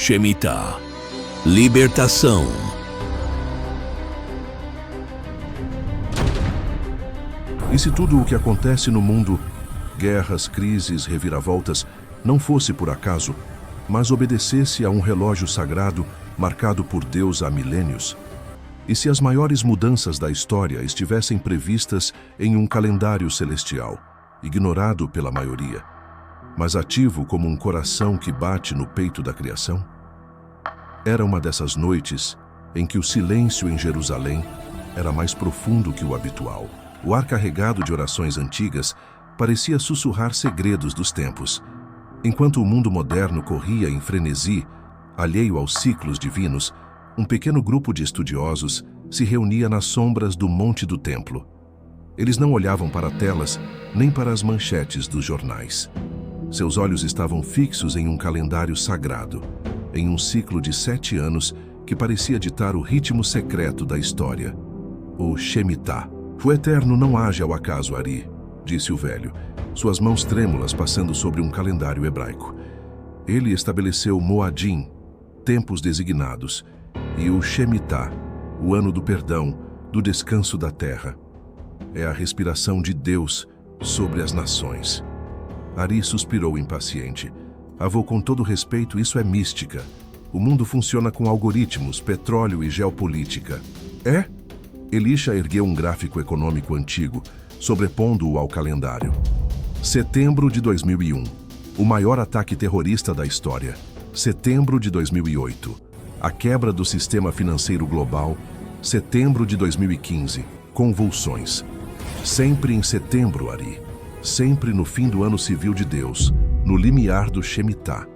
Shemitah. Libertação. E se tudo o que acontece no mundo, guerras, crises, reviravoltas, não fosse por acaso, mas obedecesse a um relógio sagrado marcado por Deus há milênios? E se as maiores mudanças da história estivessem previstas em um calendário celestial, ignorado pela maioria, mas ativo como um coração que bate no peito da criação? Era uma dessas noites em que o silêncio em Jerusalém era mais profundo que o habitual. O ar carregado de orações antigas parecia sussurrar segredos dos tempos. Enquanto o mundo moderno corria em frenesi, alheio aos ciclos divinos, um pequeno grupo de estudiosos se reunia nas sombras do Monte do Templo. Eles não olhavam para telas nem para as manchetes dos jornais. Seus olhos estavam fixos em um calendário sagrado, em um ciclo de 7 anos que parecia ditar o ritmo secreto da história. O Shemitah. O Eterno não age ao acaso, Ari, disse o velho, suas mãos trêmulas passando sobre um calendário hebraico. Ele estabeleceu Moadim, tempos designados, e o Shemitah, o ano do perdão, do descanso da terra. É a respiração de Deus sobre as nações. Ari suspirou impaciente. Avô, com todo respeito, isso é mística. O mundo funciona com algoritmos, petróleo e geopolítica. É? Elisha ergueu um gráfico econômico antigo, sobrepondo-o ao calendário. Setembro de 2001. O maior ataque terrorista da história. Setembro de 2008. A quebra do sistema financeiro global. Setembro de 2015. Convulsões. Sempre em setembro, Ari. Sempre no fim do ano civil de Deus, no limiar do Shemitah.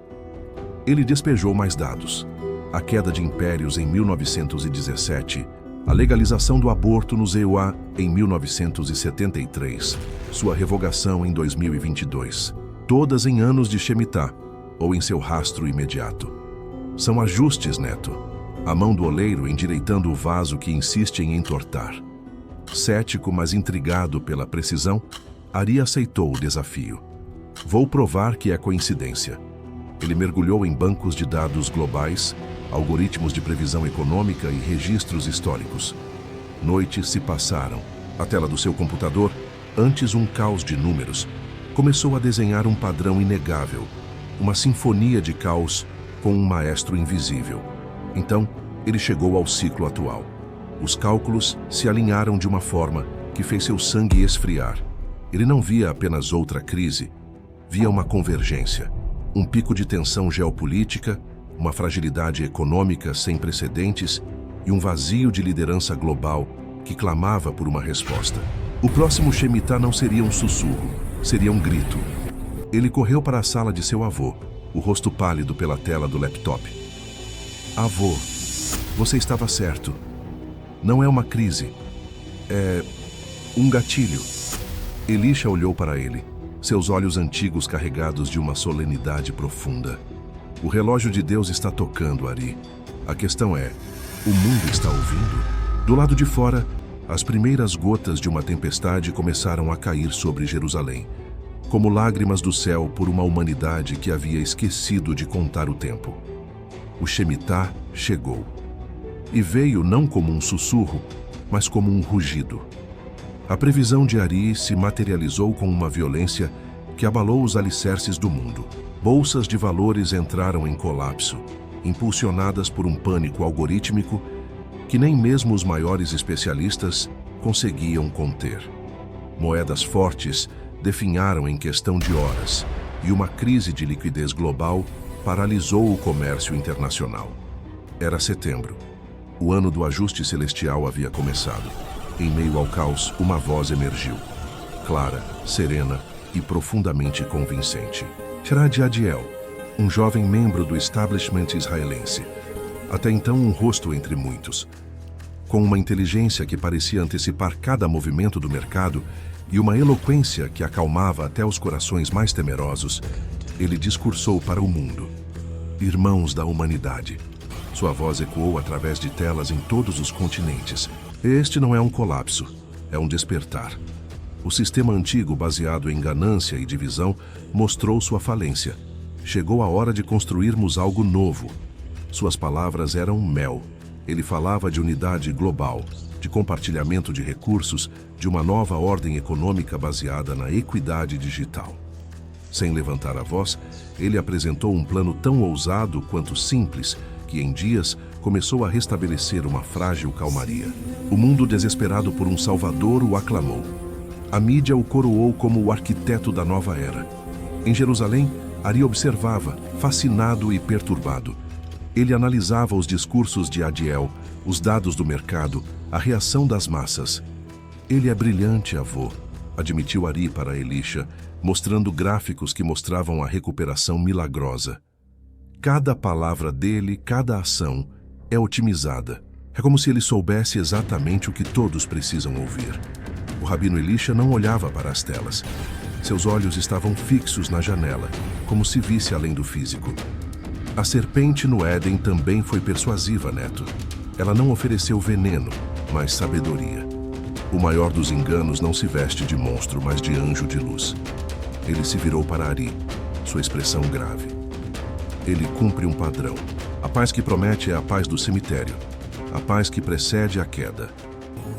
Ele despejou mais dados. A queda de impérios em 1917, a legalização do aborto nos EUA em 1973, sua revogação em 2022, todas em anos de Shemitah, ou em seu rastro imediato. São ajustes, neto. A mão do oleiro endireitando o vaso que insiste em entortar. Cético, mas intrigado pela precisão, Ari aceitou o desafio. Vou provar que é coincidência. Ele mergulhou em bancos de dados globais, algoritmos de previsão econômica e registros históricos. Noites se passaram. A tela do seu computador, antes um caos de números, começou a desenhar um padrão inegável, uma sinfonia de caos com um maestro invisível. Então, ele chegou ao ciclo atual. Os cálculos se alinharam de uma forma que fez seu sangue esfriar. Ele não via apenas outra crise, via uma convergência, um pico de tensão geopolítica, uma fragilidade econômica sem precedentes e um vazio de liderança global que clamava por uma resposta. O próximo Shemitah não seria um sussurro, seria um grito. Ele correu para a sala de seu avô, o rosto pálido pela tela do laptop. Avô, você estava certo. Não é uma crise, é um gatilho. Elisha olhou para ele, seus olhos antigos carregados de uma solenidade profunda. O relógio de Deus está tocando, Ari. A questão é, o mundo está ouvindo? Do lado de fora, as primeiras gotas de uma tempestade começaram a cair sobre Jerusalém, como lágrimas do céu por uma humanidade que havia esquecido de contar o tempo. O Shemitah chegou. E veio não como um sussurro, mas como um rugido. A previsão de Ari se materializou com uma violência que abalou os alicerces do mundo. Bolsas de valores entraram em colapso, impulsionadas por um pânico algorítmico que nem mesmo os maiores especialistas conseguiam conter. Moedas fortes definharam em questão de horas, e uma crise de liquidez global paralisou o comércio internacional. Era setembro. O ano do ajuste celestial havia começado. Em meio ao caos, uma voz emergiu, clara, serena e profundamente convincente. Tirad Adiel, um jovem membro do establishment israelense, até então um rosto entre muitos. Com uma inteligência que parecia antecipar cada movimento do mercado e uma eloquência que acalmava até os corações mais temerosos, ele discursou para o mundo. Irmãos da humanidade. Sua voz ecoou através de telas em todos os continentes. Este não é um colapso, é um despertar. O sistema antigo, baseado em ganância e divisão, mostrou sua falência. Chegou a hora de construirmos algo novo, Suas palavras eram mel. Ele falava de unidade global, de compartilhamento de recursos, de uma nova ordem econômica baseada na equidade digital. Sem levantar a voz, ele apresentou um plano tão ousado quanto simples, que em dias começou a restabelecer uma frágil calmaria. O mundo, desesperado por um salvador, o aclamou. A mídia o coroou como o arquiteto da nova era. Em Jerusalém, Ari observava, fascinado e perturbado. Ele analisava os discursos de Adiel, os dados do mercado, a reação das massas. Ele é brilhante, avô, admitiu Ari para Elisha, mostrando gráficos que mostravam a recuperação milagrosa. Cada palavra dele, cada ação, é otimizada. É como se ele soubesse exatamente o que todos precisam ouvir. O rabino Elisha não olhava para as telas. Seus olhos estavam fixos na janela, como se visse além do físico. A serpente no Éden também foi persuasiva, neto. Ela não ofereceu veneno, mas sabedoria. O maior dos enganos não se veste de monstro, mas de anjo de luz. Ele se virou para Ari, sua expressão grave. Ele cumpre um padrão. A paz que promete é a paz do cemitério, a paz que precede a queda.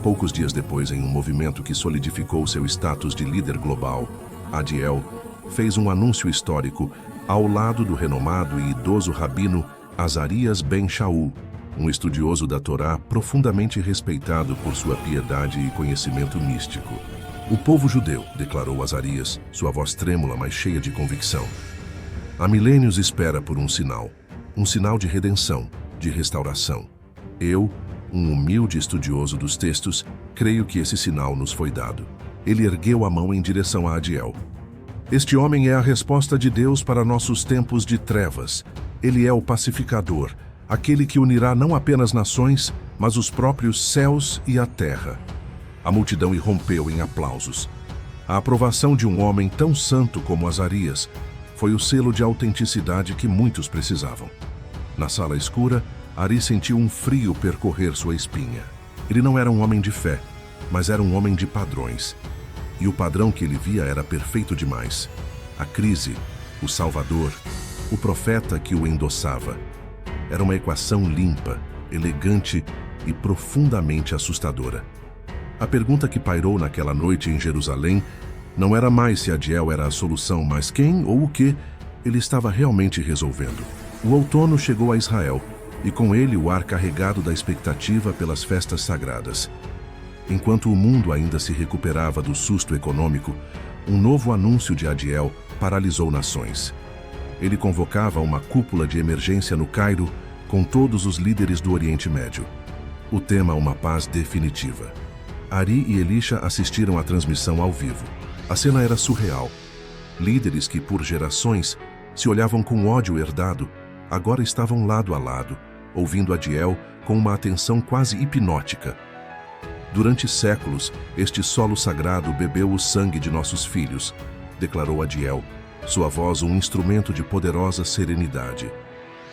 Poucos dias depois, em um movimento que solidificou seu status de líder global, Adiel fez um anúncio histórico ao lado do renomado e idoso rabino Azarias ben Shaul, um estudioso da Torá profundamente respeitado por sua piedade e conhecimento místico. O povo judeu, declarou Azarias, sua voz trêmula, mas cheia de convicção. Há milênios espera por um sinal de redenção, de restauração. Eu, um humilde estudioso dos textos, creio que esse sinal nos foi dado. Ele ergueu a mão em direção a Adiel. Este homem é a resposta de Deus para nossos tempos de trevas. Ele é o pacificador, aquele que unirá não apenas nações, mas os próprios céus e a terra. A multidão irrompeu em aplausos. A aprovação de um homem tão santo como Azarias foi o selo de autenticidade que muitos precisavam. Na sala escura, Ari sentiu um frio percorrer sua espinha. Ele não era um homem de fé, mas era um homem de padrões. E o padrão que ele via era perfeito demais. A crise, o Salvador, o profeta que o endossava. Era uma equação limpa, elegante e profundamente assustadora. A pergunta que pairou naquela noite em Jerusalém não era mais se Adiel era a solução, mas quem ou o que ele estava realmente resolvendo. O outono chegou a Israel, e com ele o ar carregado da expectativa pelas festas sagradas. Enquanto o mundo ainda se recuperava do susto econômico, um novo anúncio de Adiel paralisou nações. Ele convocava uma cúpula de emergência no Cairo com todos os líderes do Oriente Médio. O tema, uma paz definitiva. Ari e Elisha assistiram à transmissão ao vivo. A cena era surreal. Líderes que, por gerações, se olhavam com ódio herdado, agora estavam lado a lado, ouvindo Adiel com uma atenção quase hipnótica. Durante séculos, este solo sagrado bebeu o sangue de nossos filhos, declarou Adiel, sua voz um instrumento de poderosa serenidade.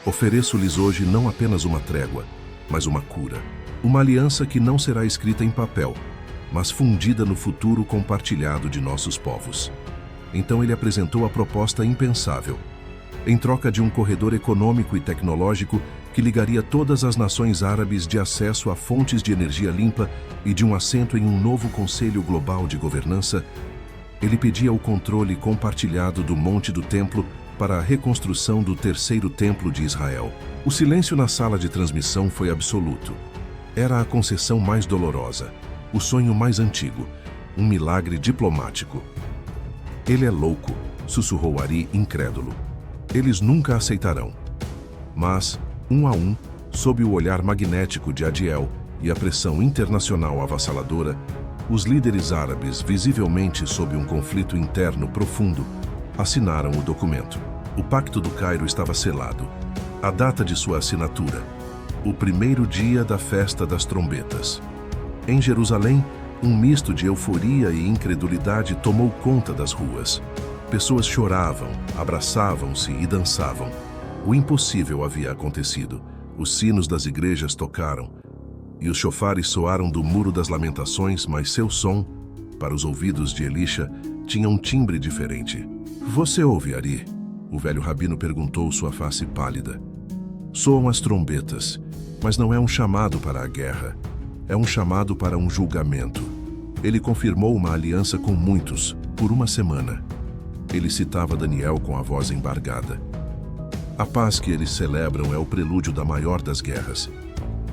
Ofereço-lhes hoje não apenas uma trégua, mas uma cura. Uma aliança que não será escrita em papel, mas fundida no futuro compartilhado de nossos povos. Então ele apresentou a proposta impensável. Em troca de um corredor econômico e tecnológico que ligaria todas as nações árabes de acesso a fontes de energia limpa e de um assento em um novo Conselho Global de Governança, ele pedia o controle compartilhado do Monte do Templo para a reconstrução do terceiro templo de Israel. O silêncio na sala de transmissão foi absoluto. Era a concessão mais dolorosa, o sonho mais antigo, um milagre diplomático. Ele é louco, sussurrou Ari, incrédulo. Eles nunca aceitarão. Mas, um a um, sob o olhar magnético de Adiel e a pressão internacional avassaladora, os líderes árabes, visivelmente sob um conflito interno profundo, assinaram o documento. O Pacto do Cairo estava selado. A data de sua assinatura: o primeiro dia da festa das trombetas. Em Jerusalém, um misto de euforia e incredulidade tomou conta das ruas. Pessoas choravam, abraçavam-se e dançavam. O impossível havia acontecido. Os sinos das igrejas tocaram, e os chofares soaram do Muro das Lamentações, mas seu som, para os ouvidos de Elisha, tinha um timbre diferente. Você ouve, Ari? O velho rabino perguntou, sua face pálida. Soam as trombetas, mas não é um chamado para a guerra. É um chamado para um julgamento. Ele confirmou uma aliança com muitos, por uma semana. Ele citava Daniel com a voz embargada. A paz que eles celebram é o prelúdio da maior das guerras.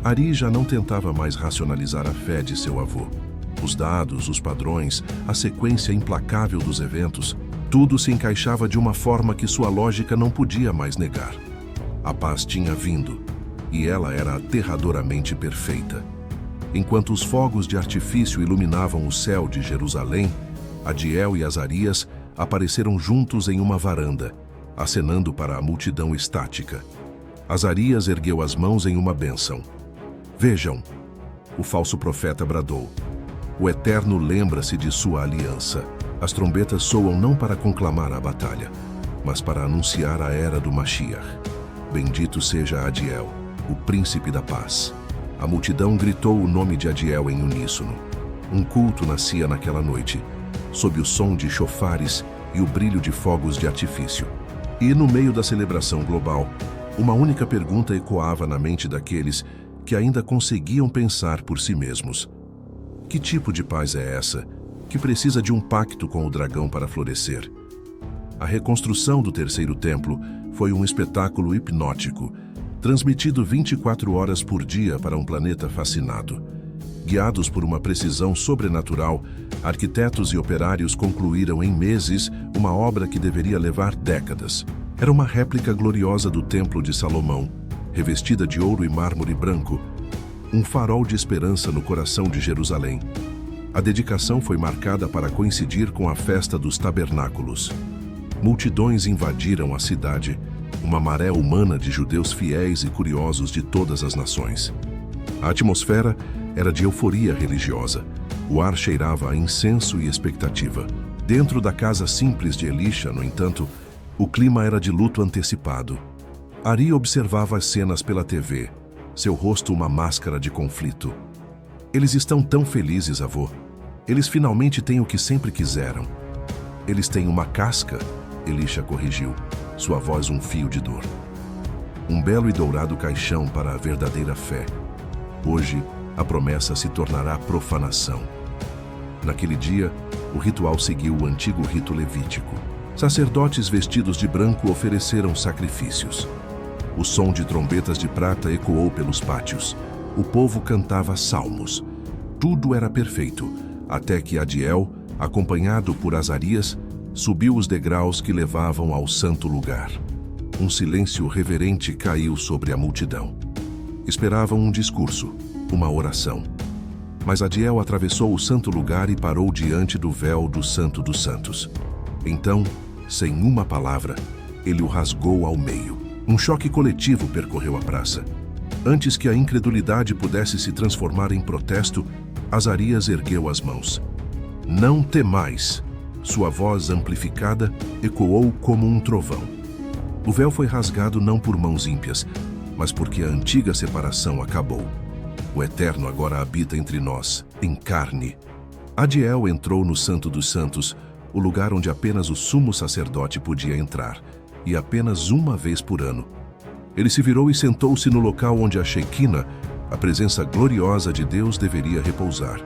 Ari já não tentava mais racionalizar a fé de seu avô. Os dados, os padrões, a sequência implacável dos eventos, tudo se encaixava de uma forma que sua lógica não podia mais negar. A paz tinha vindo, e ela era aterradoramente perfeita. Enquanto os fogos de artifício iluminavam o céu de Jerusalém, Adiel e Azarias apareceram juntos em uma varanda, acenando para a multidão estática. Azarias ergueu as mãos em uma bênção. Vejam, o falso profeta bradou. O Eterno lembra-se de sua aliança. As trombetas soam não para conclamar a batalha, mas para anunciar a era do Mashiach. Bendito seja Adiel, o príncipe da paz. A multidão gritou o nome de Adiel em uníssono. Um culto nascia naquela noite, sob o som de chofares e o brilho de fogos de artifício. E no meio da celebração global, uma única pergunta ecoava na mente daqueles que ainda conseguiam pensar por si mesmos. Que tipo de paz é essa, que precisa de um pacto com o dragão para florescer? A reconstrução do terceiro templo foi um espetáculo hipnótico, transmitido 24 horas por dia para um planeta fascinado. Guiados por uma precisão sobrenatural, arquitetos e operários concluíram em meses uma obra que deveria levar décadas. Era uma réplica gloriosa do Templo de Salomão, revestida de ouro e mármore branco, um farol de esperança no coração de Jerusalém. A dedicação foi marcada para coincidir com a festa dos tabernáculos. Multidões invadiram a cidade, uma maré humana de judeus fiéis e curiosos de todas as nações. A atmosfera era de euforia religiosa. O ar cheirava a incenso e expectativa. Dentro da casa simples de Elisha, no entanto, o clima era de luto antecipado. Ari observava as cenas pela TV, seu rosto uma máscara de conflito. Eles estão tão felizes, avô. Eles finalmente têm o que sempre quiseram. Eles têm uma casca, Elisha corrigiu, sua voz um fio de dor. Um belo e dourado caixão para a verdadeira fé. Hoje, a promessa se tornará profanação. Naquele dia, o ritual seguiu o antigo rito levítico. Sacerdotes vestidos de branco ofereceram sacrifícios. O som de trombetas de prata ecoou pelos pátios. O povo cantava salmos. Tudo era perfeito, até que Adiel, acompanhado por Azarias, subiu os degraus que levavam ao santo lugar. Um silêncio reverente caiu sobre a multidão. Esperavam um discurso, uma oração. Mas Adiel atravessou o santo lugar e parou diante do véu do Santo dos Santos. Então, sem uma palavra, ele o rasgou ao meio. Um choque coletivo percorreu a praça. Antes que a incredulidade pudesse se transformar em protesto, Azarias ergueu as mãos. Não temais! Sua voz amplificada ecoou como um trovão. O véu foi rasgado não por mãos ímpias, mas porque a antiga separação acabou. O Eterno agora habita entre nós, em carne. Adiel entrou no Santo dos Santos, o lugar onde apenas o sumo sacerdote podia entrar, e apenas uma vez por ano. Ele se virou e sentou-se no local onde a Shequina, a presença gloriosa de Deus, deveria repousar.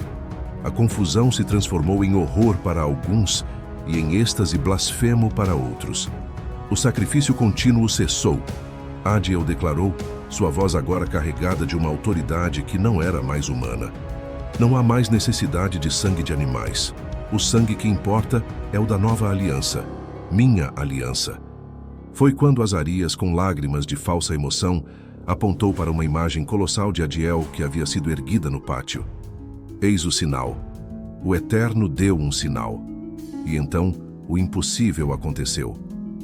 A confusão se transformou em horror para alguns e em êxtase blasfemo para outros. O sacrifício contínuo cessou. Adiel declarou, sua voz agora carregada de uma autoridade que não era mais humana. Não há mais necessidade de sangue de animais. O sangue que importa é o da nova aliança, minha aliança. Foi quando Azarias, com lágrimas de falsa emoção, apontou para uma imagem colossal de Adiel que havia sido erguida no pátio. Eis o sinal. O Eterno deu um sinal. E então, o impossível aconteceu.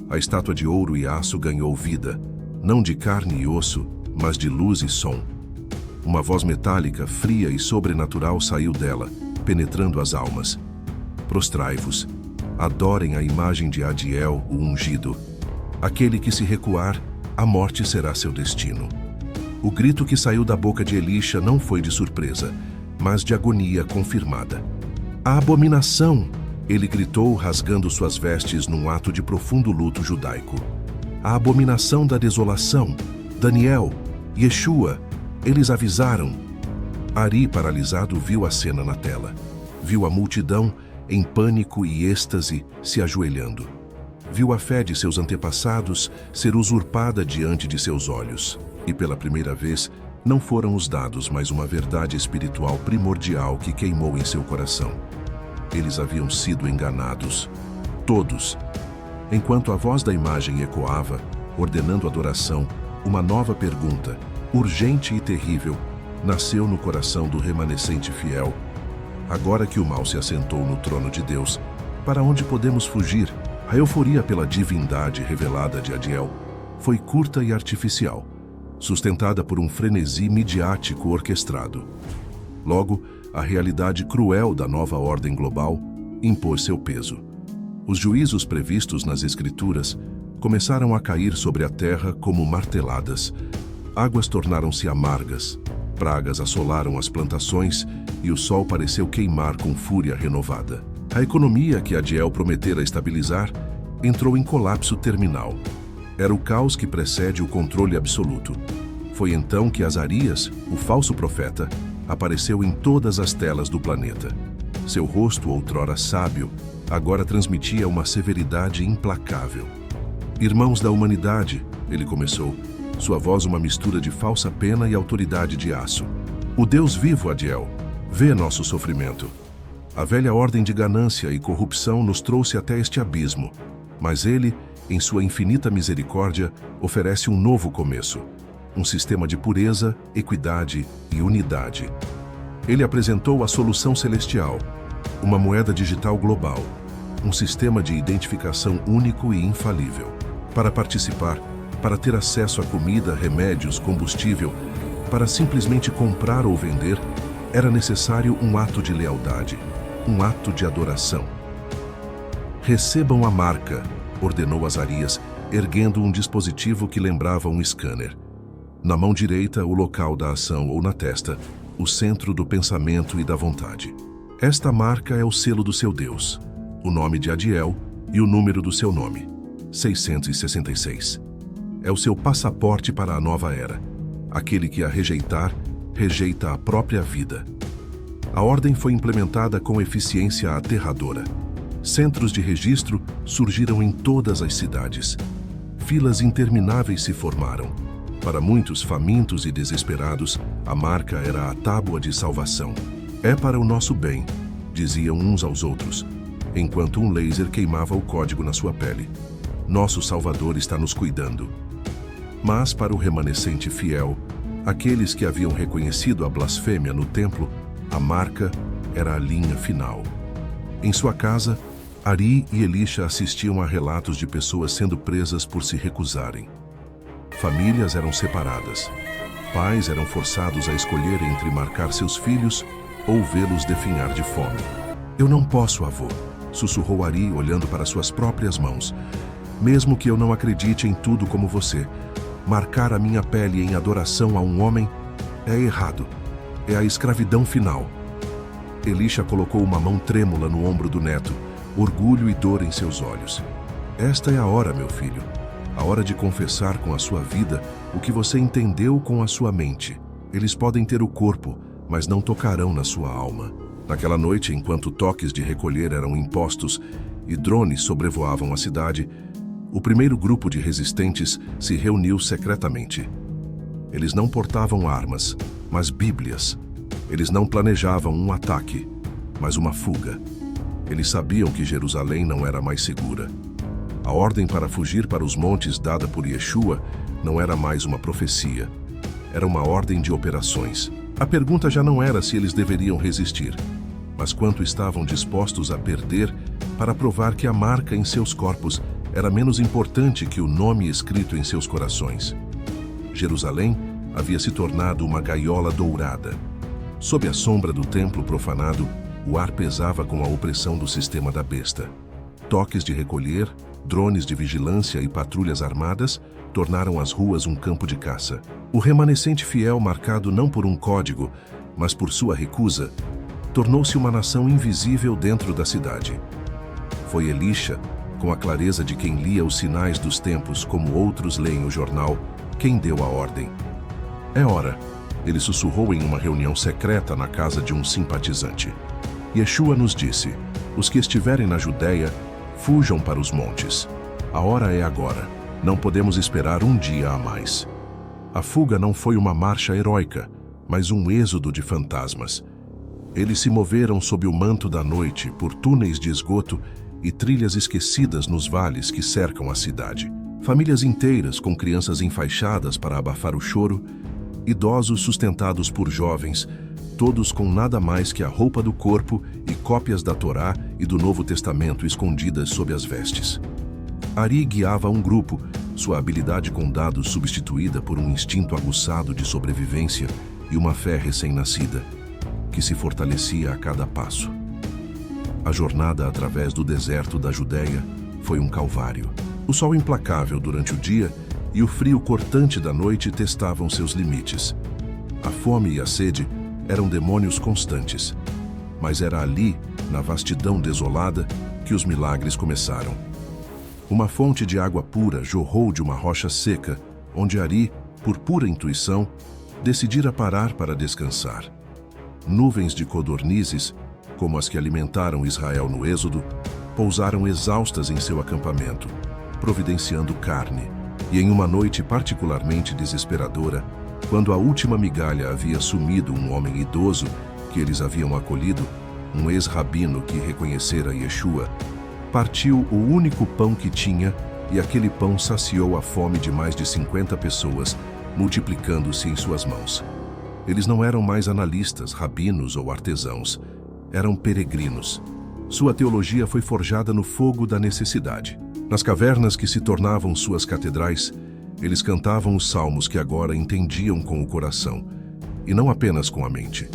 A estátua de ouro e aço ganhou vida, não de carne e osso, mas de luz e som. Uma voz metálica, fria e sobrenatural saiu dela, penetrando as almas. Prostrai-vos, adorem a imagem de Adiel, o ungido. Aquele que se recuar, a morte será seu destino. O grito que saiu da boca de Elisha não foi de surpresa, mas de agonia confirmada. A abominação! Ele gritou, rasgando suas vestes num ato de profundo luto judaico. A abominação da desolação, Daniel, Yeshua, eles avisaram. Ari, paralisado, viu a cena na tela. Viu a multidão, em pânico e êxtase, se ajoelhando. Viu a fé de seus antepassados ser usurpada diante de seus olhos. E pela primeira vez, não foram os dados, mas uma verdade espiritual primordial que queimou em seu coração. Eles haviam sido enganados. Todos. Enquanto a voz da imagem ecoava, ordenando adoração, uma nova pergunta, urgente e terrível, nasceu no coração do remanescente fiel. Agora que o mal se assentou no trono de Deus, para onde podemos fugir? A euforia pela divindade revelada de Adiel foi curta e artificial, sustentada por um frenesi midiático orquestrado. Logo, a realidade cruel da nova ordem global impôs seu peso. Os juízos previstos nas Escrituras começaram a cair sobre a terra como marteladas. Águas tornaram-se amargas, pragas assolaram as plantações e o sol pareceu queimar com fúria renovada. A economia que Adiel prometera estabilizar entrou em colapso terminal. Era o caos que precede o controle absoluto. Foi então que Azarias, o falso profeta, apareceu em todas as telas do planeta. Seu rosto, outrora sábio, agora transmitia uma severidade implacável. Irmãos da humanidade, ele começou, sua voz uma mistura de falsa pena e autoridade de aço. O Deus vivo, Adiel, vê nosso sofrimento. A velha ordem de ganância e corrupção nos trouxe até este abismo, mas ele, em sua infinita misericórdia, oferece um novo começo, um sistema de pureza, equidade e unidade. Ele apresentou a solução celestial, uma moeda digital global, um sistema de identificação único e infalível. Para participar, para ter acesso a comida, remédios, combustível, para simplesmente comprar ou vender, era necessário um ato de lealdade, um ato de adoração. Recebam a marca, ordenou Azarias, erguendo um dispositivo que lembrava um scanner. Na mão direita, o local da ação, ou na testa, o centro do pensamento e da vontade. Esta marca é o selo do seu Deus, o nome de Adiel e o número do seu nome, 666. É o seu passaporte para a nova era. Aquele que a rejeitar, rejeita a própria vida. A ordem foi implementada com eficiência aterradora. Centros de registro surgiram em todas as cidades. Filas intermináveis se formaram. Para muitos famintos e desesperados, a marca era a tábua de salvação. É para o nosso bem, diziam uns aos outros, enquanto um laser queimava o código na sua pele. Nosso Salvador está nos cuidando. Mas para o remanescente fiel, aqueles que haviam reconhecido a blasfêmia no templo, a marca era a linha final. Em sua casa, Ari e Elisha assistiam a relatos de pessoas sendo presas por se recusarem. Famílias eram separadas. Pais eram forçados a escolher entre marcar seus filhos ou vê-los definhar de fome. Eu não posso, avô, sussurrou Ari olhando para suas próprias mãos. Mesmo que eu não acredite em tudo como você, marcar a minha pele em adoração a um homem é errado. É a escravidão final. Elisha colocou uma mão trêmula no ombro do neto, orgulho e dor em seus olhos. Esta é a hora, meu filho. A hora de confessar com a sua vida o que você entendeu com a sua mente. Eles podem ter o corpo, mas não tocarão na sua alma. Naquela noite, enquanto toques de recolher eram impostos e drones sobrevoavam a cidade, o primeiro grupo de resistentes se reuniu secretamente. Eles não portavam armas, mas bíblias. Eles não planejavam um ataque, mas uma fuga. Eles sabiam que Jerusalém não era mais segura. A ordem para fugir para os montes dada por Yeshua não era mais uma profecia. Era uma ordem de operações. A pergunta já não era se eles deveriam resistir, mas quanto estavam dispostos a perder para provar que a marca em seus corpos era menos importante que o nome escrito em seus corações. Jerusalém havia se tornado uma gaiola dourada. Sob a sombra do templo profanado, o ar pesava com a opressão do sistema da besta. Toques de recolher, drones de vigilância e patrulhas armadas tornaram as ruas um campo de caça. O remanescente fiel, marcado não por um código, mas por sua recusa, tornou-se uma nação invisível dentro da cidade. Foi Elisha, com a clareza de quem lia os sinais dos tempos como outros leem o jornal, quem deu a ordem. É hora, ele sussurrou em uma reunião secreta na casa de um simpatizante. Yeshua nos disse: os que estiverem na Judéia, fujam para os montes. A hora é agora. Não podemos esperar um dia a mais. A fuga não foi uma marcha heróica, mas um êxodo de fantasmas. Eles se moveram sob o manto da noite por túneis de esgoto e trilhas esquecidas nos vales que cercam a cidade. Famílias inteiras com crianças enfaixadas para abafar o choro, idosos sustentados por jovens, todos com nada mais que a roupa do corpo e cópias da Torá e do Novo Testamento escondidas sob as vestes. Ari guiava um grupo, sua habilidade com dados substituída por um instinto aguçado de sobrevivência e uma fé recém-nascida, que se fortalecia a cada passo. A jornada através do deserto da Judéia foi um calvário. O sol implacável durante o dia e o frio cortante da noite testavam seus limites. A fome e a sede eram demônios constantes. Mas era ali, na vastidão desolada, que os milagres começaram. Uma fonte de água pura jorrou de uma rocha seca, onde Ari, por pura intuição, decidira parar para descansar. Nuvens de codornizes, como as que alimentaram Israel no Êxodo, pousaram exaustas em seu acampamento, providenciando carne. E em uma noite particularmente desesperadora, quando a última migalha havia sumido um homem idoso que eles haviam acolhido, um ex-rabino que reconhecera Yeshua, partiu o único pão que tinha e aquele pão saciou a fome de mais de 50 pessoas, multiplicando-se em suas mãos. Eles não eram mais analistas, rabinos ou artesãos. Eram peregrinos. Sua teologia foi forjada no fogo da necessidade. Nas cavernas que se tornavam suas catedrais, eles cantavam os salmos que agora entendiam com o coração, e não apenas com a mente.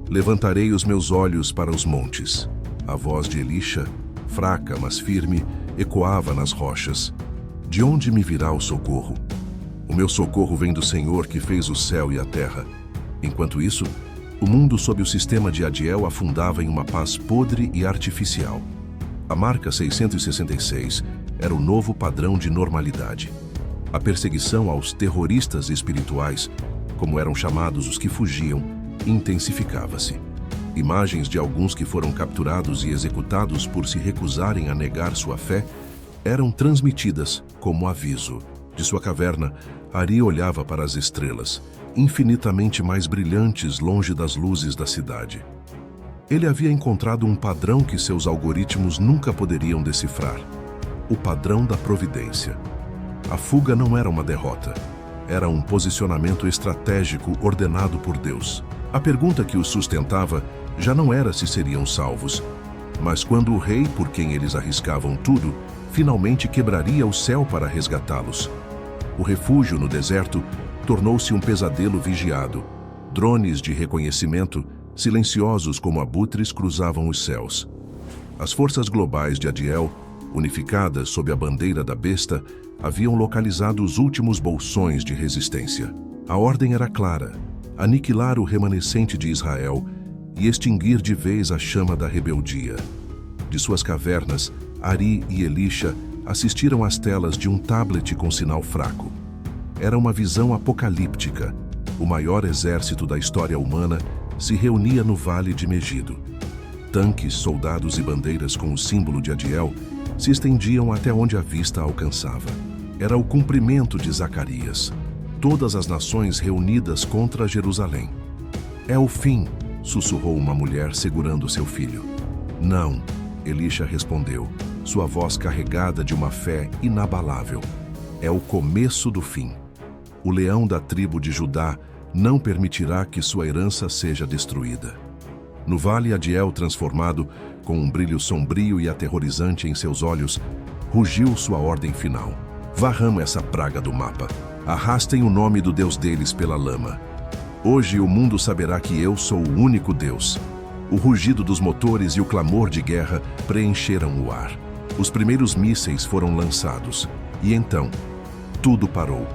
Levantarei os meus olhos para os montes. A voz de Elisha, fraca, mas firme, ecoava nas rochas. De onde me virá o socorro? O meu socorro vem do Senhor que fez o céu e a terra. Enquanto isso, o mundo sob o sistema de Adiel afundava em uma paz podre e artificial. A marca 666 era o novo padrão de normalidade. A perseguição aos terroristas espirituais, como eram chamados os que fugiam, intensificava-se. Imagens de alguns que foram capturados e executados por se recusarem a negar sua fé eram transmitidas como aviso. De sua caverna, Ari olhava para as estrelas, infinitamente mais brilhantes longe das luzes da cidade. Ele havia encontrado um padrão que seus algoritmos nunca poderiam decifrar: o padrão da providência. A fuga não era uma derrota, era um posicionamento estratégico ordenado por Deus. A pergunta que os sustentava já não era se seriam salvos, mas quando o rei por quem eles arriscavam tudo finalmente quebraria o céu para resgatá-los. O refúgio no deserto tornou-se um pesadelo vigiado. Drones de reconhecimento, silenciosos como abutres, cruzavam os céus. As forças globais de Adiel, unificadas sob a bandeira da besta, haviam localizado os últimos bolsões de resistência. A ordem era clara: aniquilar o remanescente de Israel e extinguir de vez a chama da rebeldia. De suas cavernas, Ari e Elisha assistiram às telas de um tablet com sinal fraco. Era uma visão apocalíptica. O maior exército da história humana se reunia no Vale de Megido. Tanques, soldados e bandeiras com o símbolo de Adiel se estendiam até onde a vista alcançava. Era o cumprimento de Zacarias. Todas as nações reunidas contra Jerusalém. É o fim, sussurrou uma mulher segurando seu filho. Não, Elisha respondeu, sua voz carregada de uma fé inabalável. É o começo do fim. O leão da tribo de Judá não permitirá que sua herança seja destruída. No vale Adiel transformado, com um brilho sombrio e aterrorizante em seus olhos, rugiu sua ordem final. Varram essa praga do mapa. Arrastem o nome do Deus deles pela lama. Hoje o mundo saberá que eu sou o único Deus. O rugido dos motores e o clamor de guerra preencheram o ar. Os primeiros mísseis foram lançados. E então, tudo parou.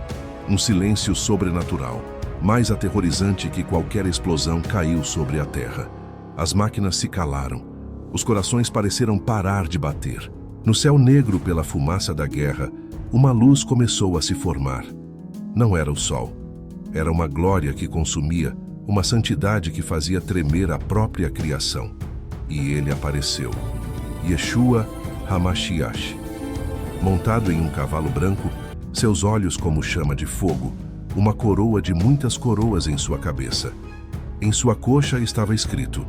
Um silêncio sobrenatural, mais aterrorizante que qualquer explosão, caiu sobre a terra. As máquinas se calaram. Os corações pareceram parar de bater. No céu negro pela fumaça da guerra, uma luz começou a se formar. Não era o sol. Era uma glória que consumia, uma santidade que fazia tremer a própria criação. E ele apareceu. Yeshua HaMashiach. Montado em um cavalo branco, seus olhos como chama de fogo, uma coroa de muitas coroas em sua cabeça. Em sua coxa estava escrito: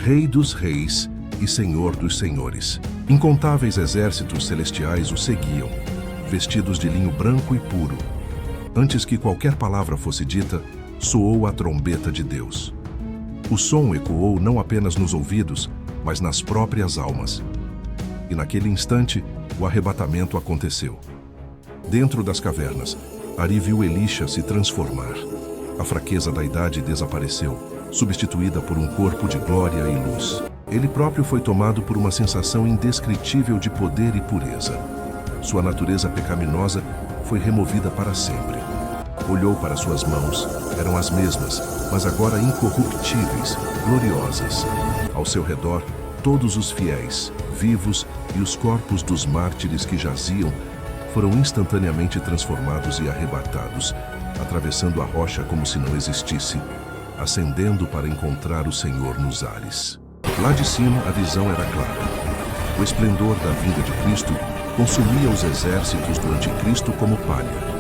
Rei dos Reis e Senhor dos Senhores. Incontáveis exércitos celestiais o seguiam, vestidos de linho branco e puro. Antes que qualquer palavra fosse dita, soou a trombeta de Deus. O som ecoou não apenas nos ouvidos, mas nas próprias almas. E naquele instante, o arrebatamento aconteceu. Dentro das cavernas, Ari viu Elisha se transformar. A fraqueza da idade desapareceu, substituída por um corpo de glória e luz. Ele próprio foi tomado por uma sensação indescritível de poder e pureza. Sua natureza pecaminosa foi removida para sempre. Olhou para suas mãos, eram as mesmas, mas agora incorruptíveis, gloriosas. Ao seu redor, todos os fiéis, vivos e os corpos dos mártires que jaziam foram instantaneamente transformados e arrebatados, atravessando a rocha como se não existisse, ascendendo para encontrar o Senhor nos ares. Lá de cima, a visão era clara. O esplendor da vinda de Cristo consumia os exércitos do anticristo como palha.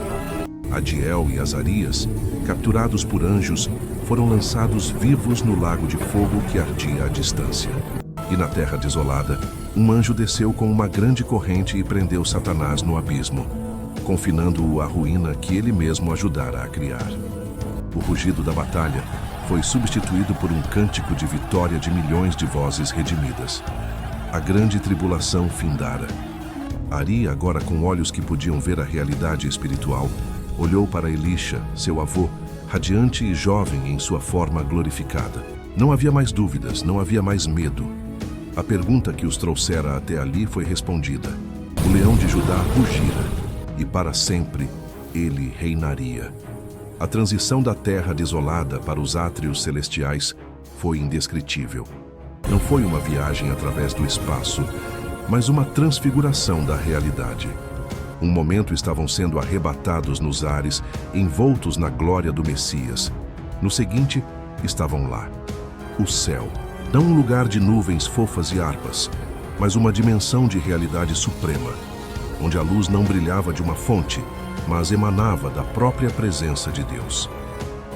Adiel e Azarias, capturados por anjos, foram lançados vivos no lago de fogo que ardia à distância. E na terra desolada, um anjo desceu com uma grande corrente e prendeu Satanás no abismo, confinando-o à ruína que ele mesmo ajudara a criar. O rugido da batalha foi substituído por um cântico de vitória de milhões de vozes redimidas. A grande tribulação findara. Ari, agora com olhos que podiam ver a realidade espiritual, olhou para Elisha, seu avô, radiante e jovem em sua forma glorificada. Não havia mais dúvidas, não havia mais medo. A pergunta que os trouxera até ali foi respondida. O leão de Judá rugira, e para sempre ele reinaria. A transição da terra desolada para os átrios celestiais foi indescritível. Não foi uma viagem através do espaço, mas uma transfiguração da realidade. Um momento estavam sendo arrebatados nos ares, envoltos na glória do Messias. No seguinte, estavam lá. O céu, não um lugar de nuvens fofas e harpas, mas uma dimensão de realidade suprema, onde a luz não brilhava de uma fonte, mas emanava da própria presença de Deus.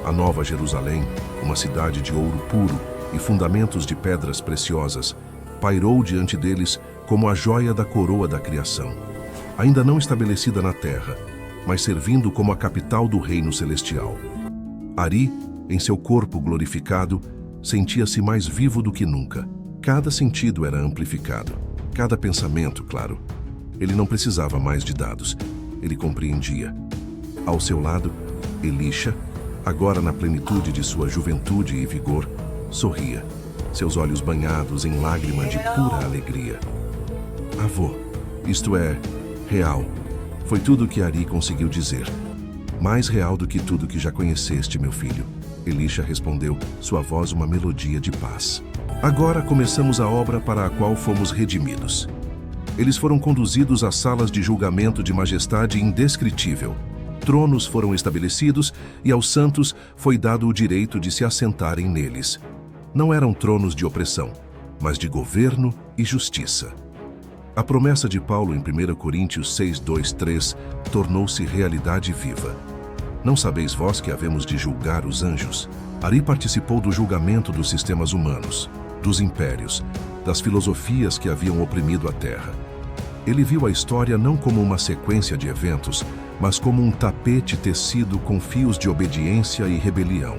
A Nova Jerusalém, uma cidade de ouro puro e fundamentos de pedras preciosas, pairou diante deles como a joia da coroa da criação, ainda não estabelecida na terra, mas servindo como a capital do reino celestial. Ari, em seu corpo glorificado, sentia-se mais vivo do que nunca. Cada sentido era amplificado, cada pensamento, claro. Ele não precisava mais de dados, ele compreendia. Ao seu lado, Elisha, agora na plenitude de sua juventude e vigor, sorria, seus olhos banhados em lágrima de pura alegria. Avô, isto é, real, foi tudo o que Ari conseguiu dizer. Mais real do que tudo que já conheceste, meu filho. Elisha respondeu, sua voz uma melodia de paz. Agora começamos a obra para a qual fomos redimidos. Eles foram conduzidos às salas de julgamento de majestade indescritível. Tronos foram estabelecidos e aos santos foi dado o direito de se assentarem neles. Não eram tronos de opressão, mas de governo e justiça. A promessa de Paulo em 1 Coríntios 6, 2, 3 tornou-se realidade viva. Não sabeis vós que havemos de julgar os anjos? Ari participou do julgamento dos sistemas humanos, dos impérios, das filosofias que haviam oprimido a terra. Ele viu a história não como uma sequência de eventos, mas como um tapete tecido com fios de obediência e rebelião.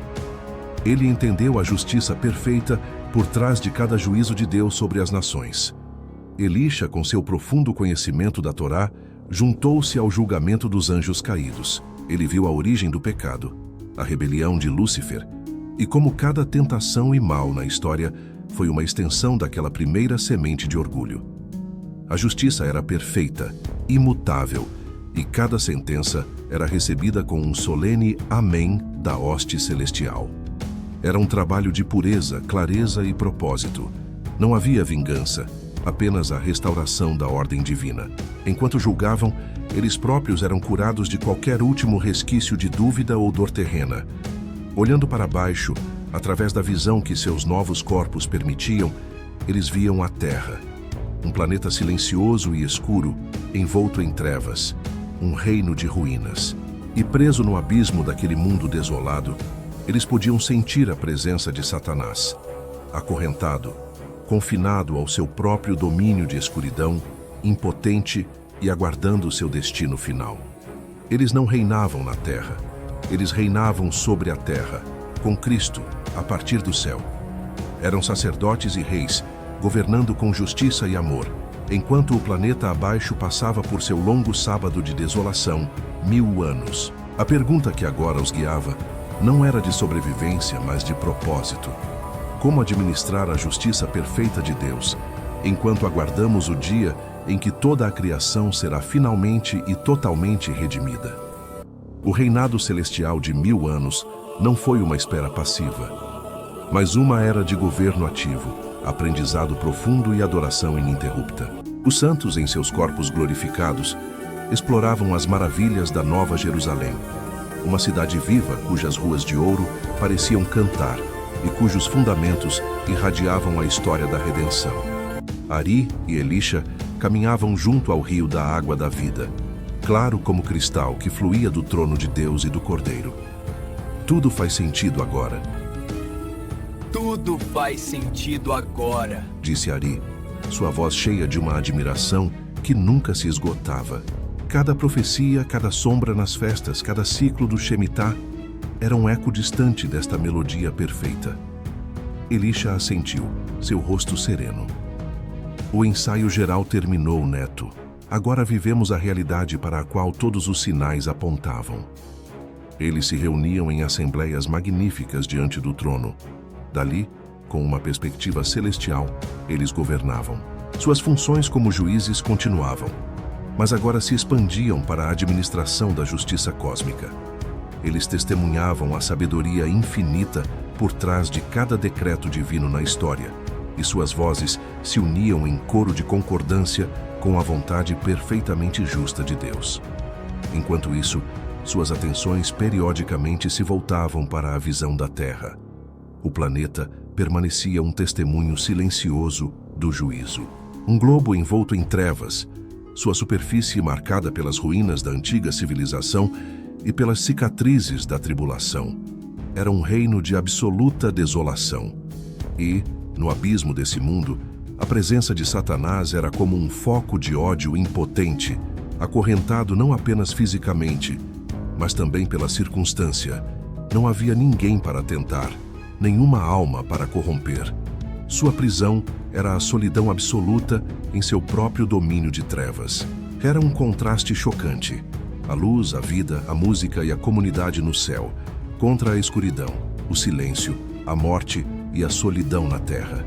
Ele entendeu a justiça perfeita por trás de cada juízo de Deus sobre as nações. Elisha, com seu profundo conhecimento da Torá, juntou-se ao julgamento dos anjos caídos. Ele viu a origem do pecado, a rebelião de Lúcifer, e como cada tentação e mal na história foi uma extensão daquela primeira semente de orgulho. A justiça era perfeita, imutável, e cada sentença era recebida com um solene amém da hoste celestial. Era um trabalho de pureza, clareza e propósito. Não havia vingança, apenas a restauração da ordem divina. Enquanto julgavam, eles próprios eram curados de qualquer último resquício de dúvida ou dor terrena. Olhando para baixo, através da visão que seus novos corpos permitiam, eles viam a Terra, um planeta silencioso e escuro, envolto em trevas, um reino de ruínas. E preso no abismo daquele mundo desolado, eles podiam sentir a presença de Satanás, acorrentado, confinado ao seu próprio domínio de escuridão, impotente e aguardando seu destino final. Eles não reinavam na terra, eles reinavam sobre a terra, com Cristo, a partir do céu. Eram sacerdotes e reis, governando com justiça e amor, enquanto o planeta abaixo passava por seu longo sábado de desolação, 1000 anos. A pergunta que agora os guiava não era de sobrevivência, mas de propósito. Como administrar a justiça perfeita de Deus, enquanto aguardamos o dia em que toda a criação será finalmente e totalmente redimida? O reinado celestial de 1000 anos não foi uma espera passiva, mas uma era de governo ativo, aprendizado profundo e adoração ininterrupta. Os santos, em seus corpos glorificados, exploravam as maravilhas da Nova Jerusalém, uma cidade viva cujas ruas de ouro pareciam cantar e cujos fundamentos irradiavam a história da redenção. Ari e Elisha caminhavam junto ao rio da água da vida, claro como cristal que fluía do trono de Deus e do Cordeiro. Tudo faz sentido agora. Tudo faz sentido agora, disse Ari, sua voz cheia de uma admiração que nunca se esgotava. Cada profecia, cada sombra nas festas, cada ciclo do Shemitah era um eco distante desta melodia perfeita. Elisha assentiu, seu rosto sereno. O ensaio geral terminou, neto. Agora vivemos a realidade para a qual todos os sinais apontavam. Eles se reuniam em assembleias magníficas diante do trono. Dali, com uma perspectiva celestial, eles governavam. Suas funções como juízes continuavam, mas agora se expandiam para a administração da justiça cósmica. Eles testemunhavam a sabedoria infinita por trás de cada decreto divino na história, e suas vozes se uniam em coro de concordância com a vontade perfeitamente justa de Deus. Enquanto isso, suas atenções periodicamente se voltavam para a visão da Terra. O planeta permanecia um testemunho silencioso do juízo. Um globo envolto em trevas, sua superfície marcada pelas ruínas da antiga civilização e pelas cicatrizes da tribulação. Era um reino de absoluta desolação. E, no abismo desse mundo, a presença de Satanás era como um foco de ódio impotente, acorrentado não apenas fisicamente, mas também pela circunstância. Não havia ninguém para tentar, nenhuma alma para corromper. Sua prisão era a solidão absoluta em seu próprio domínio de trevas. Era um contraste chocante. A luz, a vida, a música e a comunidade no céu, contra a escuridão, o silêncio, a morte e a solidão na terra.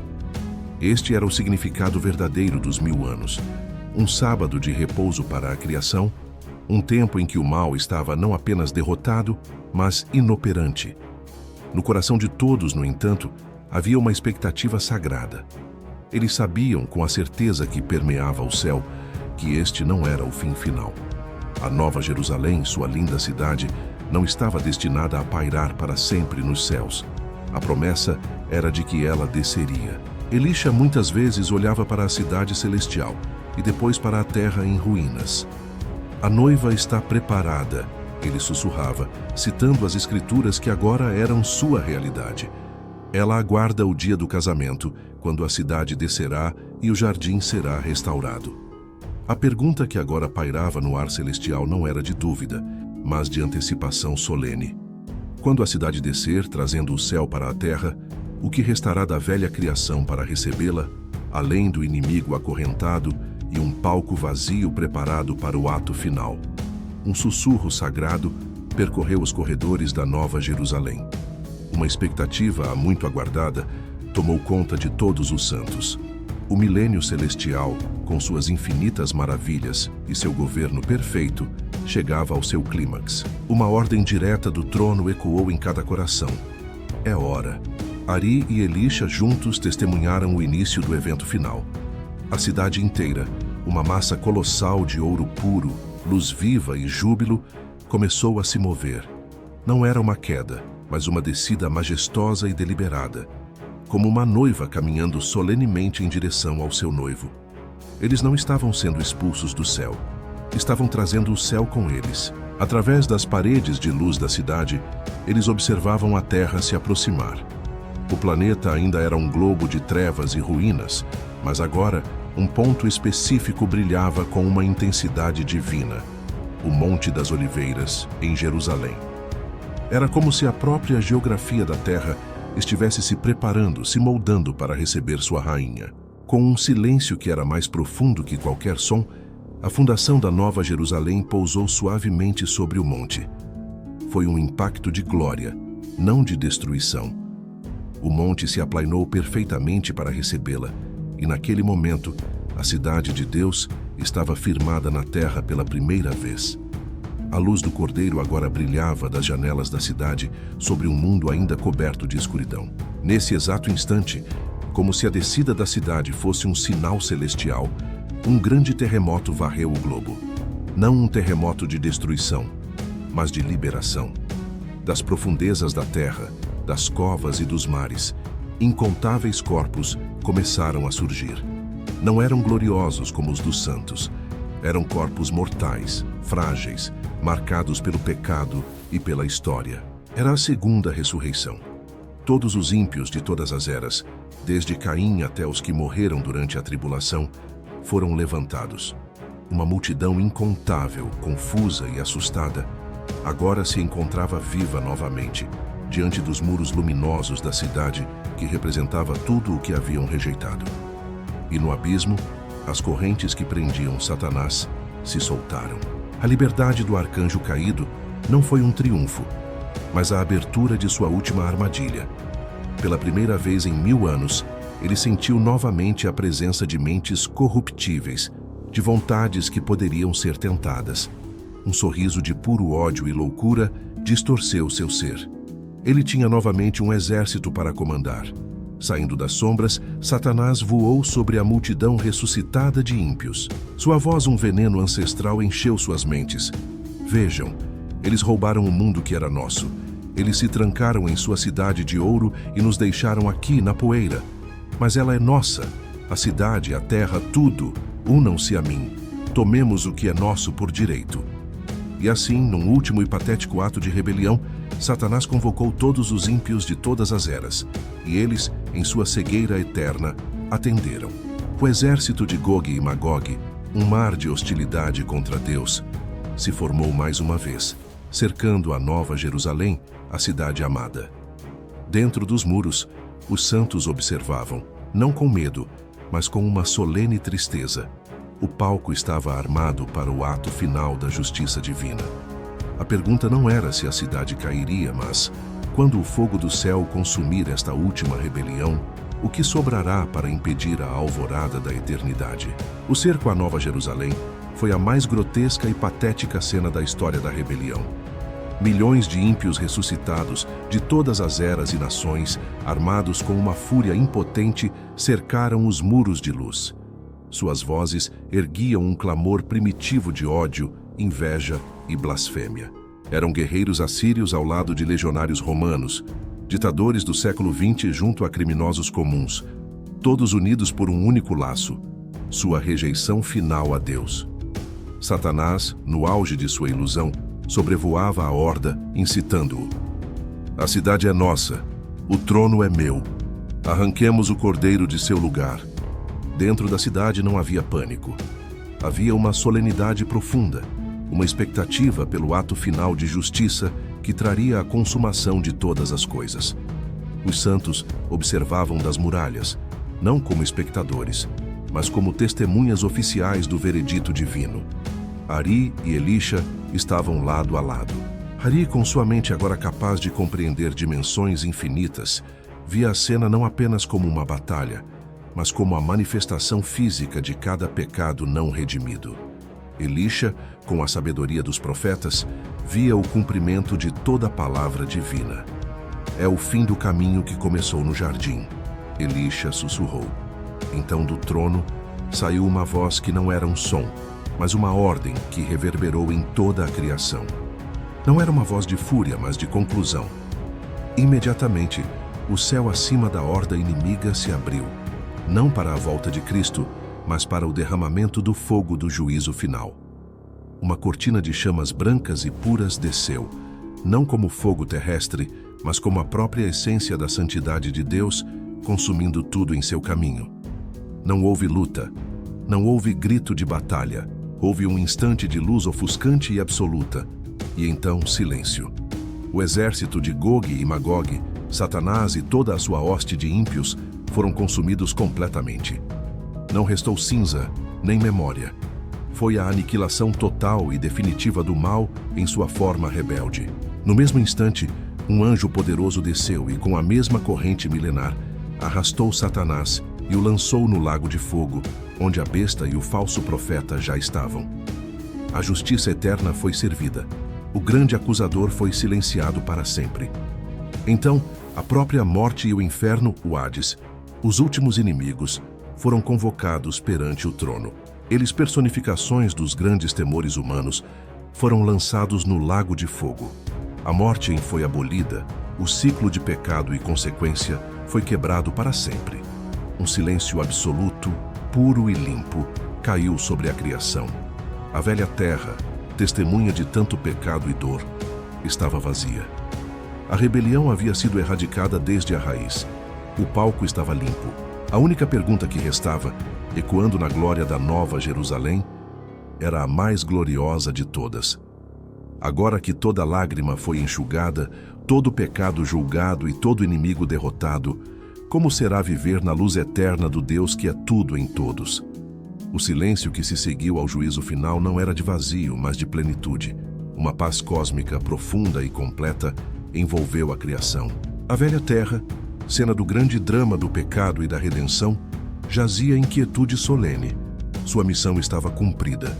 Este era o significado verdadeiro dos 1000 anos. Um sábado de repouso para a criação, um tempo em que o mal estava não apenas derrotado, mas inoperante. No coração de todos, no entanto, havia uma expectativa sagrada. Eles sabiam, com a certeza que permeava o céu, que este não era o fim final. A Nova Jerusalém, sua linda cidade, não estava destinada a pairar para sempre nos céus. A promessa era de que ela desceria. Elisha muitas vezes olhava para a cidade celestial e depois para a terra em ruínas. A noiva está preparada, ele sussurrava, citando as escrituras que agora eram sua realidade. Ela aguarda o dia do casamento, quando a cidade descerá e o jardim será restaurado. A pergunta que agora pairava no ar celestial não era de dúvida, mas de antecipação solene. Quando a cidade descer, trazendo o céu para a terra, o que restará da velha criação para recebê-la, além do inimigo acorrentado e um palco vazio preparado para o ato final? Um sussurro sagrado percorreu os corredores da Nova Jerusalém. Uma expectativa muito aguardada tomou conta de todos os santos. O milênio celestial, com suas infinitas maravilhas e seu governo perfeito, chegava ao seu clímax. Uma ordem direta do trono ecoou em cada coração. É hora. Ari e Elisha juntos testemunharam o início do evento final. A cidade inteira, uma massa colossal de ouro puro, luz viva e júbilo, começou a se mover. Não era uma queda, mas uma descida majestosa e deliberada, como uma noiva caminhando solenemente em direção ao seu noivo. Eles não estavam sendo expulsos do céu. Estavam trazendo o céu com eles. Através das paredes de luz da cidade, eles observavam a Terra se aproximar. O planeta ainda era um globo de trevas e ruínas, mas agora um ponto específico brilhava com uma intensidade divina: o Monte das Oliveiras, em Jerusalém. Era como se a própria geografia da Terra estivesse se preparando, se moldando para receber sua rainha. Com um silêncio que era mais profundo que qualquer som, a fundação da Nova Jerusalém pousou suavemente sobre o monte. Foi um impacto de glória, não de destruição. O monte se aplainou perfeitamente para recebê-la, e naquele momento, a cidade de Deus estava firmada na terra pela primeira vez. A luz do Cordeiro agora brilhava das janelas da cidade sobre um mundo ainda coberto de escuridão. Nesse exato instante, como se a descida da cidade fosse um sinal celestial, um grande terremoto varreu o globo. Não um terremoto de destruição, mas de liberação. Das profundezas da terra, das covas e dos mares, incontáveis corpos começaram a surgir. Não eram gloriosos como os dos santos. Eram corpos mortais, frágeis, marcados pelo pecado e pela história. Era a segunda ressurreição. Todos os ímpios de todas as eras, desde Caim até os que morreram durante a tribulação, foram levantados. Uma multidão incontável, confusa e assustada, agora se encontrava viva novamente, diante dos muros luminosos da cidade que representava tudo o que haviam rejeitado. E no abismo, as correntes que prendiam Satanás se soltaram. A liberdade do arcanjo caído não foi um triunfo, mas a abertura de sua última armadilha. Pela primeira vez em 1000 anos, ele sentiu novamente a presença de mentes corruptíveis, de vontades que poderiam ser tentadas. Um sorriso de puro ódio e loucura distorceu seu ser. Ele tinha novamente um exército para comandar. Saindo das sombras, Satanás voou sobre a multidão ressuscitada de ímpios. Sua voz, um veneno ancestral, encheu suas mentes. Vejam, eles roubaram o mundo que era nosso. Eles se trancaram em sua cidade de ouro e nos deixaram aqui na poeira. Mas ela é nossa. A cidade, a terra, tudo. Unam-se a mim. Tomemos o que é nosso por direito. E assim, num último e patético ato de rebelião, Satanás convocou todos os ímpios de todas as eras, e eles, em sua cegueira eterna, atenderam. O exército de Gog e Magog, um mar de hostilidade contra Deus, se formou mais uma vez, cercando a Nova Jerusalém, a cidade amada. Dentro dos muros, os santos observavam, não com medo, mas com uma solene tristeza. O palco estava armado para o ato final da justiça divina. A pergunta não era se a cidade cairia, mas, quando o fogo do céu consumir esta última rebelião, o que sobrará para impedir a alvorada da eternidade? O cerco à Nova Jerusalém foi a mais grotesca e patética cena da história da rebelião. Milhões de ímpios ressuscitados, de todas as eras e nações, armados com uma fúria impotente, cercaram os muros de luz. Suas vozes erguiam um clamor primitivo de ódio, inveja e blasfêmia. Eram guerreiros assírios ao lado de legionários romanos, ditadores do século XX junto a criminosos comuns, todos unidos por um único laço: sua rejeição final a Deus. Satanás, no auge de sua ilusão, sobrevoava a horda, incitando-o. A cidade é nossa, o trono é meu. Arranquemos o cordeiro de seu lugar. Dentro da cidade não havia pânico. Havia uma solenidade profunda, uma expectativa pelo ato final de justiça que traria a consumação de todas as coisas. Os santos observavam das muralhas, não como espectadores, mas como testemunhas oficiais do veredito divino. Ari e Elisha estavam lado a lado. Ari, com sua mente agora capaz de compreender dimensões infinitas, via a cena não apenas como uma batalha, mas como a manifestação física de cada pecado não redimido. Elisha, com a sabedoria dos profetas, via o cumprimento de toda a palavra divina. É o fim do caminho que começou no jardim, Elisha sussurrou. Então do trono saiu uma voz que não era um som, mas uma ordem que reverberou em toda a criação. Não era uma voz de fúria, mas de conclusão. Imediatamente, o céu acima da horda inimiga se abriu, não para a volta de Cristo, mas para o derramamento do fogo do juízo final. Uma cortina de chamas brancas e puras desceu, não como fogo terrestre, mas como a própria essência da santidade de Deus, consumindo tudo em seu caminho. Não houve luta, não houve grito de batalha, houve um instante de luz ofuscante e absoluta, e então silêncio. O exército de Gog e Magog, Satanás e toda a sua hoste de ímpios foram consumidos completamente. Não restou cinza, nem memória. Foi a aniquilação total e definitiva do mal em sua forma rebelde. No mesmo instante, um anjo poderoso desceu e, com a mesma corrente milenar, arrastou Satanás e o lançou no lago de fogo, onde a besta e o falso profeta já estavam. A justiça eterna foi servida. O grande acusador foi silenciado para sempre. Então, a própria morte e o inferno, o Hades, os últimos inimigos, foram convocados perante o trono. Eles, personificações dos grandes temores humanos, foram lançados no lago de fogo. A morte foi abolida, o ciclo de pecado e consequência foi quebrado para sempre. Um silêncio absoluto, puro e limpo, caiu sobre a criação. A velha terra, testemunha de tanto pecado e dor, estava vazia. A rebelião havia sido erradicada desde a raiz. O palco estava limpo. A única pergunta que restava, ecoando na glória da Nova Jerusalém, era a mais gloriosa de todas. Agora que toda lágrima foi enxugada, todo pecado julgado e todo inimigo derrotado, como será viver na luz eterna do Deus que é tudo em todos? O silêncio que se seguiu ao juízo final não era de vazio, mas de plenitude. Uma paz cósmica profunda e completa envolveu a criação. A velha terra, cena do grande drama do pecado e da redenção, jazia em quietude solene. Sua missão estava cumprida.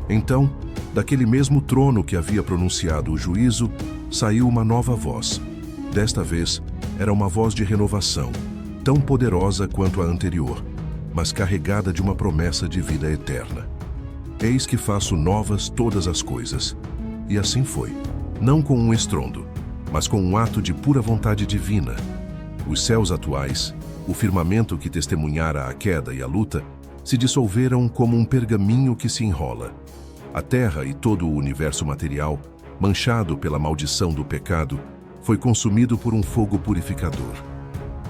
Então, daquele mesmo trono que havia pronunciado o juízo, saiu uma nova voz. Desta vez, era uma voz de renovação, tão poderosa quanto a anterior, mas carregada de uma promessa de vida eterna. Eis que faço novas todas as coisas. E assim foi, não com um estrondo, mas com um ato de pura vontade divina. Os céus atuais, o firmamento que testemunhara a queda e a luta, se dissolveram como um pergaminho que se enrola. A terra e todo o universo material, manchado pela maldição do pecado, foi consumido por um fogo purificador.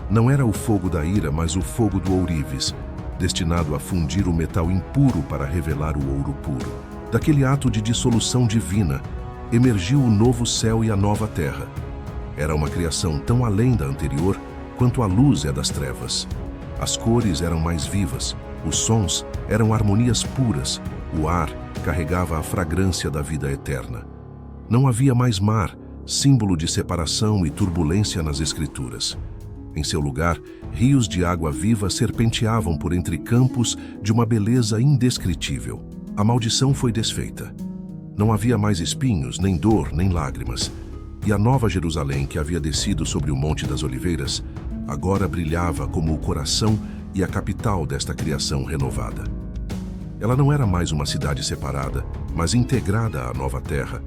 Não era o fogo da ira, mas o fogo do ourives, destinado a fundir o metal impuro para revelar o ouro puro. Daquele ato de dissolução divina, emergiu o novo céu e a nova terra. Era uma criação tão além da anterior quanto a luz é das trevas. As cores eram mais vivas, os sons eram harmonias puras, o ar carregava a fragrância da vida eterna. Não havia mais mar, símbolo de separação e turbulência nas Escrituras. Em seu lugar, rios de água viva serpenteavam por entre campos de uma beleza indescritível. A maldição foi desfeita. Não havia mais espinhos, nem dor, nem lágrimas. E a Nova Jerusalém, que havia descido sobre o Monte das Oliveiras, agora brilhava como o coração e a capital desta criação renovada. Ela não era mais uma cidade separada, mas integrada à nova terra,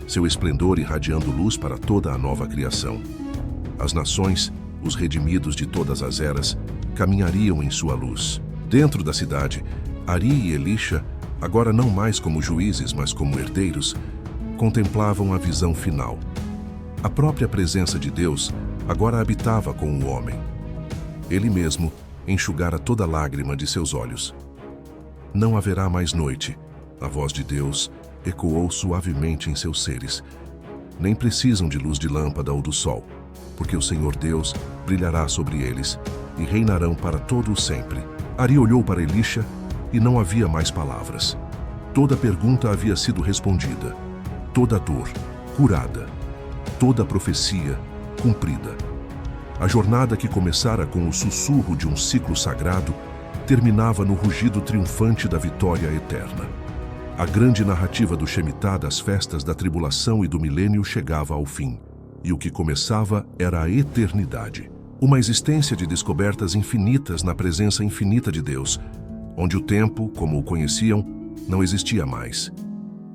seu esplendor irradiando luz para toda a nova criação. As nações, os redimidos de todas as eras, caminhariam em sua luz. Dentro da cidade, Ari e Elisha, agora não mais como juízes, mas como herdeiros, contemplavam a visão final. A própria presença de Deus agora habitava com o homem. Ele mesmo enxugara toda lágrima de seus olhos. Não haverá mais noite. A voz de Deus ecoou suavemente em seus seres. Nem precisam de luz de lâmpada ou do sol, porque o Senhor Deus brilhará sobre eles e reinarão para todo o sempre. Ari olhou para Elisha e não havia mais palavras. Toda pergunta havia sido respondida, toda dor curada, toda profecia cumprida. A jornada que começara com o sussurro de um ciclo sagrado terminava no rugido triunfante da vitória eterna. A grande narrativa do Shemitah das festas da tribulação e do milênio chegava ao fim, e o que começava era a eternidade. Uma existência de descobertas infinitas na presença infinita de Deus, onde o tempo, como o conheciam, não existia mais.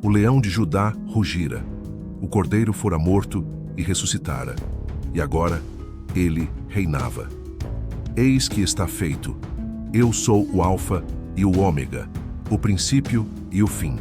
O leão de Judá rugira, o cordeiro fora morto e ressuscitara, e agora ele reinava. Eis que está feito. Eu sou o Alfa e o Ômega, o princípio e o fim.